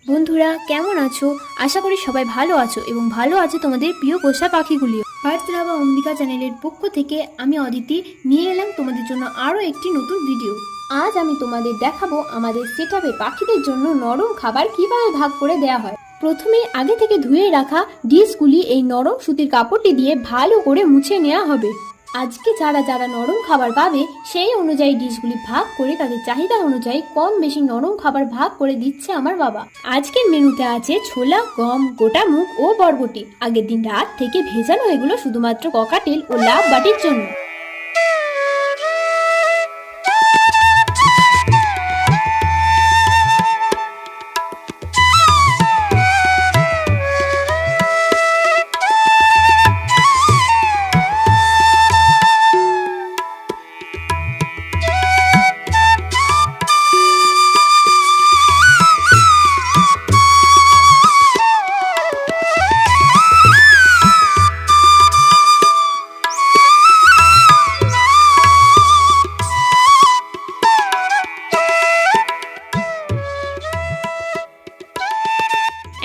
বন্ধুরা কেমন আছো? আশা করি সবাই ভালো আছো এবং ভালো আছে তোমাদের প্রিয় পোষা পাখিগুলিও। বার্তা বা অম্বিকা চ্যানেলের পক্ষ থেকে আমি অদিতি নিয়ে এলাম তোমাদের জন্য আরও একটি নতুন ভিডিও। আজ আমি তোমাদের দেখাবো আমাদের সেটআপে পাখিদের জন্য নরম খাবার কিভাবে ভাগ করে দেওয়া হয়। প্রথমে আগে থেকে ধুয়ে রাখা ডিশগুলি এই নরম সুতির কাপড়টি দিয়ে ভালো করে মুছে নেওয়া হবে। আজকে যারা যারা নরম খাবার পাবে সেই অনুযায়ী ডিশগুলি ভাগ করে তাদের চাহিদা অনুযায়ী কম বেশি নরম খাবার ভাগ করে দিচ্ছে আমার বাবা। আজকের মেনুতে আছে ছোলা, গম, গোটা মুগ ও বরবটি। আগের দিন রাত থেকে ভেজানো এগুলো শুধুমাত্র ককাটেল ও লাভ বাটির জন্য।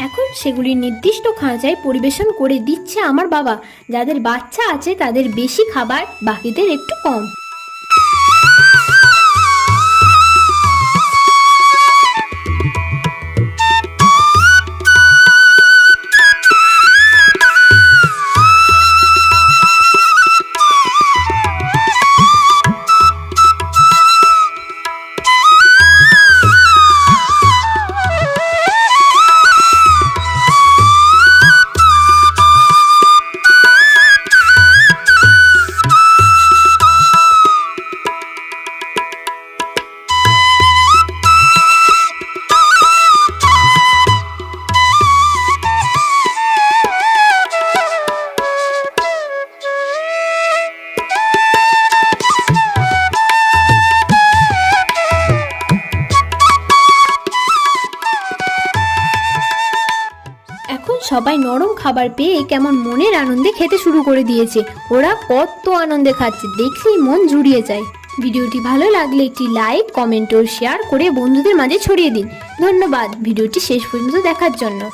এখন সেগুলি নির্দিষ্ট খাঁচায় পরিবেশন করে দিচ্ছে আমার বাবা। যাদের বাচ্চা আছে তাদের বেশি খাবার, বাকিদের একটু কম। এখন সবাই নরম খাবার পেয়ে কেমন মনের আনন্দে খেতে শুরু করে দিয়েছে। ওরা কত আনন্দে খাচ্ছে, দেখলেই মন জুড়িয়ে যায়। ভিডিওটি ভালো লাগলে একটি লাইক, কমেন্ট ও শেয়ার করে বন্ধুদের মাঝে ছড়িয়ে দিন। ধন্যবাদ ভিডিওটি শেষ পর্যন্ত দেখার জন্য।